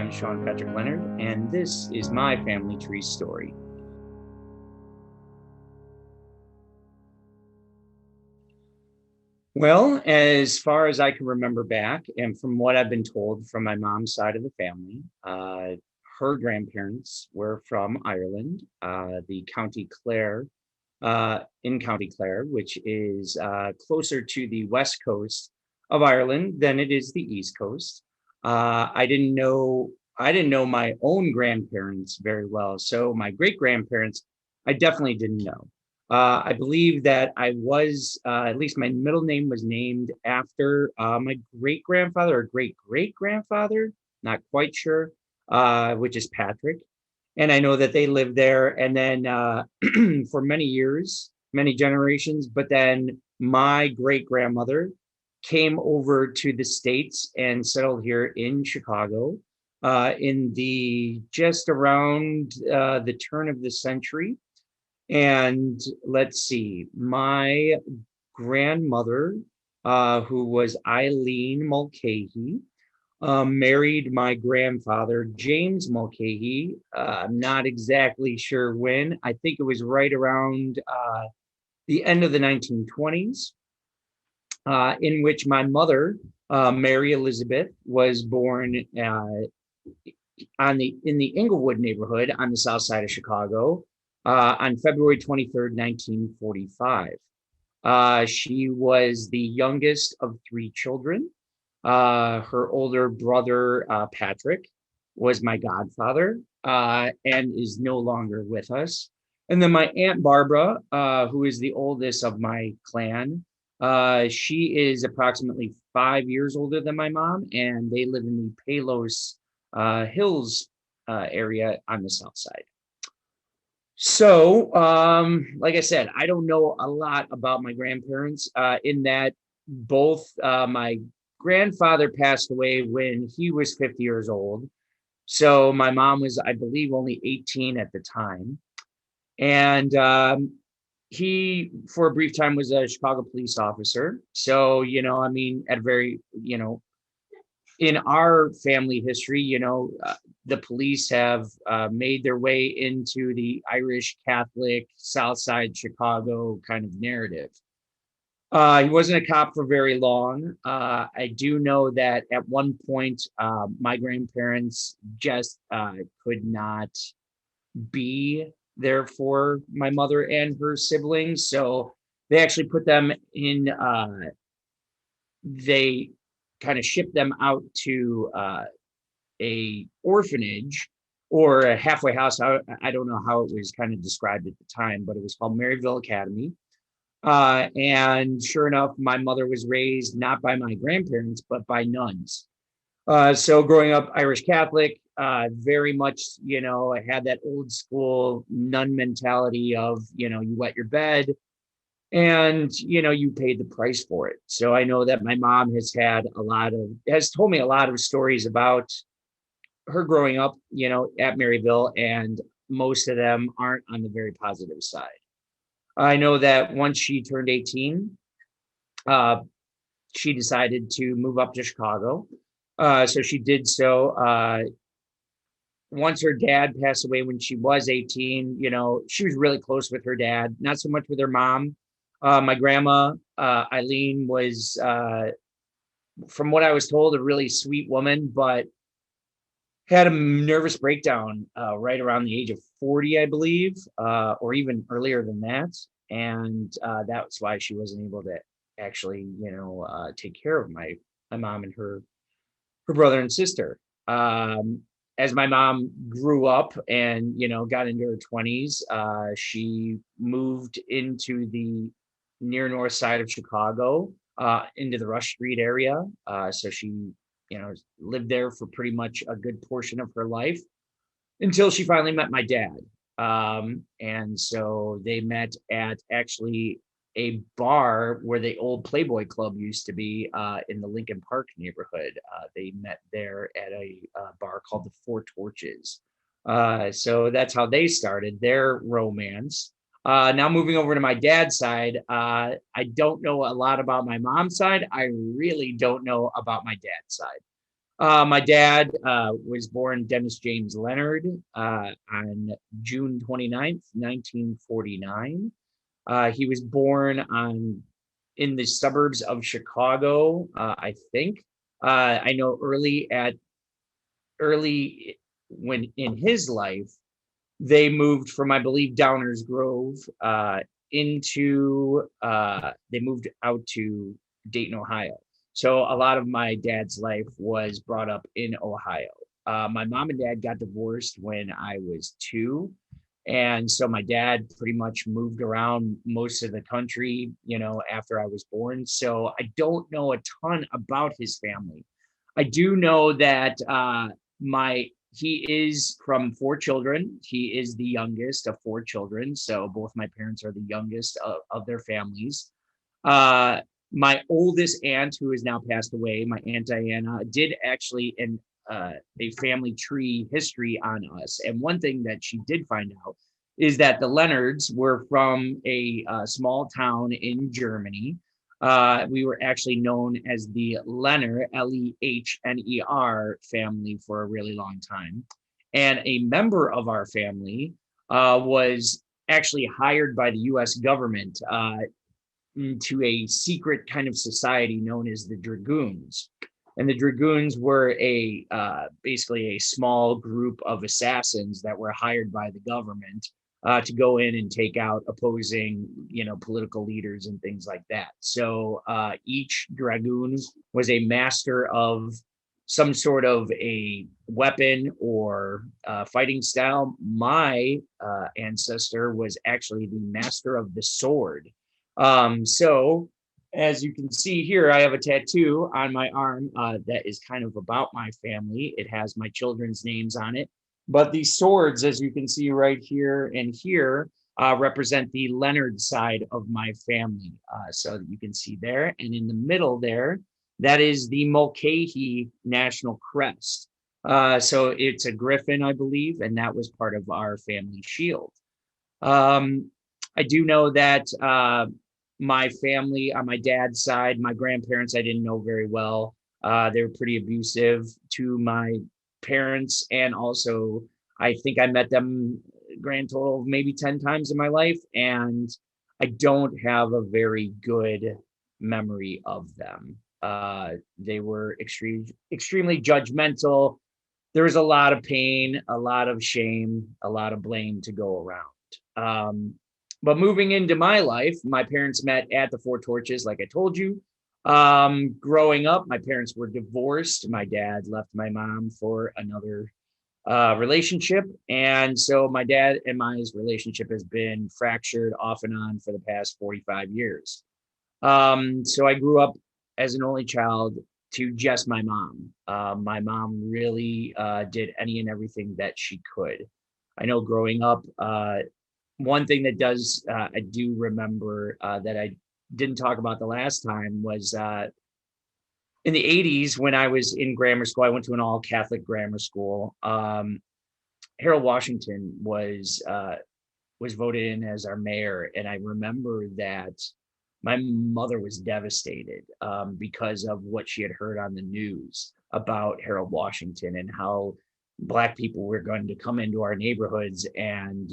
am Sean Patrick Leonard, and this is my family tree story. Well, as far as I can remember back, and from what I've been told from my mom's side of the family, her grandparents were from Ireland, the County Clare, in County Clare, which is closer to the west coast of Ireland than it is the east coast. I didn't know my own grandparents very well, so my great grandparents I definitely didn't know. I believe that I was, at least my middle name was named after my great grandfather or great great grandfather, not quite sure, which is Patrick. And I know that they lived there. And then for many years, many generations, but then my great grandmother came over to the States and settled here in Chicago in the just around the turn of the century. And let's see, my grandmother, who was Eileen Mulcahy, married my grandfather, James Mulcahy. I'm not exactly sure when. I think it was right around the end of the 1920s, in which my mother, Mary Elizabeth, was born in the Inglewood neighborhood on the south side of Chicago on February 23rd, 1945. She was the youngest of three children. Her older brother, Patrick, was my godfather and is no longer with us. And then my Aunt Barbara, who is the oldest of my clan, she is approximately 5 years older than my mom, and they live in the Palos Hills area on the south side. So, like I said, I don't know a lot about my grandparents in that both my grandfather passed away when he was 50 years old. So my mom was, I believe, only 18 at the time. And he, for a brief time, was a Chicago police officer. So, I mean, at very, in our family history, the police have made their way into the Irish Catholic South Side Chicago kind of narrative. He wasn't a cop for very long. I do know that at one point, my grandparents just could not be there for my mother and her siblings. So they actually put them in, they kind of shipped them out to a orphanage or a halfway house. I don't know how it was kind of described at the time, but it was called Maryville Academy. And sure enough, my mother was raised not by my grandparents, but by nuns. So growing up Irish Catholic, very much, I had that old school nun mentality of, you wet your bed and, you paid the price for it. So I know that my mom has told me a lot of stories about her growing up, at Maryville, and most of them aren't on the very positive side. I know that once she turned 18, she decided to move up to Chicago. So she did so. Once her dad passed away when she was 18, she was really close with her dad, not so much with her mom. My grandma, Eileen, was, from what I was told, a really sweet woman, but had a nervous breakdown right around the age of 40, I believe, or even earlier than that. And that was why she wasn't able to actually, take care of my mom and her brother and sister. As my mom grew up and, got into her 20s, she moved into the near north side of Chicago, into the Rush Street area. So she, lived there for pretty much a good portion of her life until she finally met my dad. And so they met at actually a bar where the old Playboy Club used to be, in the Lincoln Park neighborhood. They met there at a bar called the Four Torches. So that's how they started their romance. Now moving over to my dad's side, I don't know a lot about my mom's side. I really don't know about my dad's side. My dad was born Dennis James Leonard on June 29th, 1949. He was born in the suburbs of Chicago, I think. I know early when in his life, they moved from, I believe, Downers Grove they moved out to Dayton, Ohio. So a lot of my dad's life was brought up in Ohio. My mom and dad got divorced when I was 2. And so my dad pretty much moved around most of the country, after I was born. So I don't know a ton about his family. I do know that my he is from 4 children. He is the youngest of 4 children. So both my parents are the youngest of their families. Uh, my oldest aunt, who has now passed away, my Aunt Diana, did actually a family tree history on us. And one thing that she did find out is that the Leonards were from a small town in Germany. We were actually known as the Leonard, Lehner family for a really long time. And a member of our family was actually hired by the US government to a secret kind of society known as the Dragoons. And the Dragoons were basically a small group of assassins that were hired by the government to go in and take out opposing, political leaders and things like that. So each Dragoon was a master of some sort of a weapon or fighting style. My ancestor was actually the master of the sword. So as you can see here, I have a tattoo on my arm that is kind of about my family. It has my children's names on it. But these swords, as you can see right here and here, represent the Leonard side of my family. So that you can see there. And in the middle there, that is the Mulcahy National Crest. So it's a griffin, I believe, and that was part of our family shield. I do know that my family on my dad's side, my grandparents, I didn't know very well. They were pretty abusive to my parents. And also, I think I met them grand total of maybe 10 times in my life. And I don't have a very good memory of them. They were extremely judgmental. There was a lot of pain, a lot of shame, a lot of blame to go around. But moving into my life, my parents met at the Four Torches, like I told you. Growing up, my parents were divorced. My dad left my mom for another relationship. And so my dad and my relationship has been fractured off and on for the past 45 years. So I grew up as an only child to just my mom. My mom really did any and everything that she could. I know growing up, one thing that I do remember that I didn't talk about the last time was in the 80s when I was in grammar school. I went to an all Catholic grammar school. Harold Washington was voted in as our mayor, and I remember that my mother was devastated because of what she had heard on the news about Harold Washington and how Black people were going to come into our neighborhoods and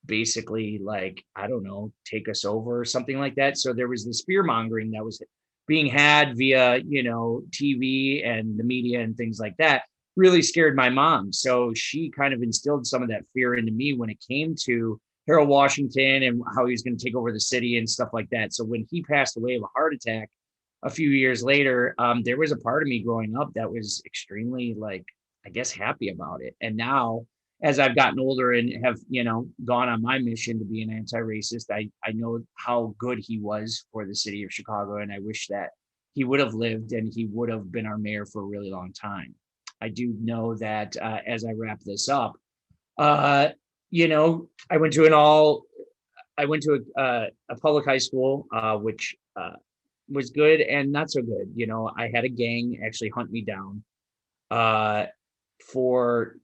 basically, like, I don't know, take us over or something like that. So there was this fear mongering that was being had via, TV and the media and things like that. Really scared my mom. So she kind of instilled some of that fear into me when it came to Harold Washington and how he was going to take over the city and stuff like that. So when he passed away of a heart attack a few years later, there was a part of me growing up that was extremely, like, I guess, happy about it. And now, as I've gotten older and have, gone on my mission to be an anti-racist, I know how good he was for the city of Chicago. And I wish that he would have lived and he would have been our mayor for a really long time. I do know that as I wrap this up, I went to a public high school, which was good and not so good. I had a gang actually hunt me down for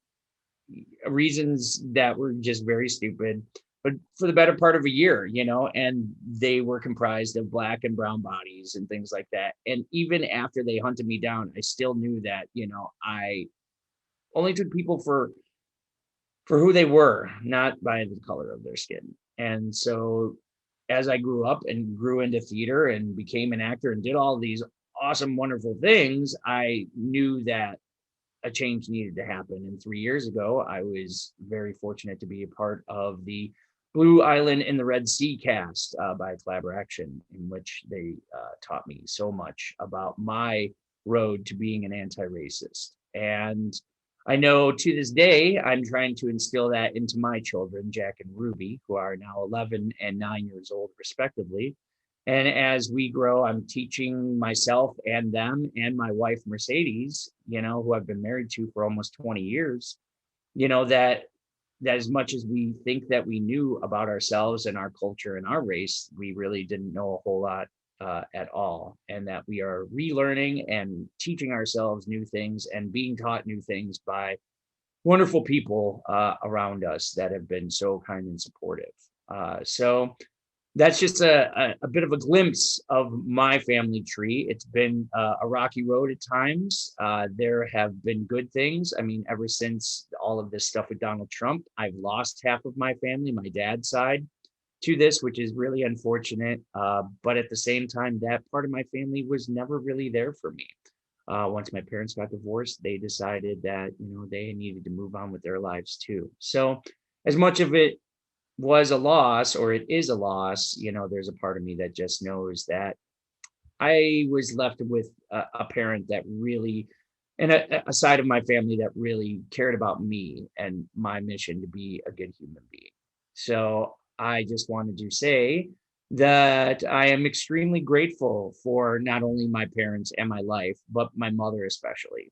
reasons that were just very stupid. but for the better part of a year, and they were comprised of black and brown bodies and things like that. And even after they hunted me down, I still knew that, I only took people for who they were, not by the color of their skin. And so as I grew up and grew into theater and became an actor and did all these awesome, wonderful things, I knew that a change needed to happen. And 3 years ago, I was very fortunate to be a part of the Blue Island in the Red Sea cast by Collaboraction, in which they taught me so much about my road to being an anti-racist. And I know to this day, I'm trying to instill that into my children, Jack and Ruby, who are now 11 and 9 years old, respectively. And as we grow, I'm teaching myself and them and my wife, Mercedes, who I've been married to for almost 20 years, that as much as we think that we knew about ourselves and our culture and our race, we really didn't know a whole lot at all. And that we are relearning and teaching ourselves new things and being taught new things by wonderful people around us that have been so kind and supportive. So that's just a bit of a glimpse of my family tree. It's been a rocky road at times. There have been good things. I mean, ever since all of this stuff with Donald Trump, I've lost half of my family, my dad's side, to this, which is really unfortunate. But at the same time, that part of my family was never really there for me. Once my parents got divorced, they decided that, they needed to move on with their lives too. So as much of it was a loss, or it is a loss, there's a part of me that just knows that I was left with a parent that really, and a side of my family that really cared about me and my mission to be a good human being. So I just wanted to say that I am extremely grateful for not only my parents and my life, but my mother especially.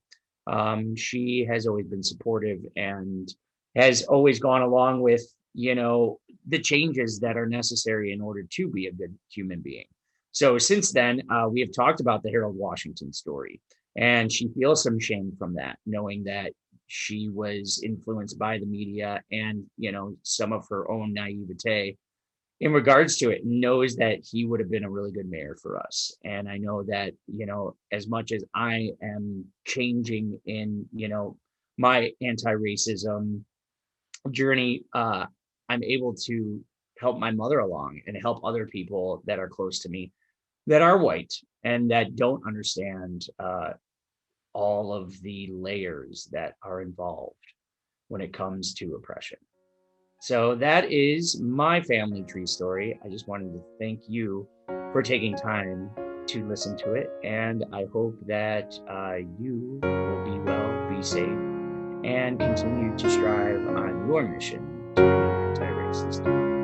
She has always been supportive and has always gone along with, the changes that are necessary in order to be a good human being. So since then, we have talked about the Harold Washington story, and she feels some shame from that, knowing that she was influenced by the media and, some of her own naivete in regards to it, knows that he would have been a really good mayor for us. And I know that, as much as I am changing in, my anti-racism journey, I'm able to help my mother along and help other people that are close to me that are white and that don't understand all of the layers that are involved when it comes to oppression. So that is my family tree story. I just wanted to thank you for taking time to listen to it. And I hope that you will be well, be safe, and continue to strive on your mission to be anti-racist.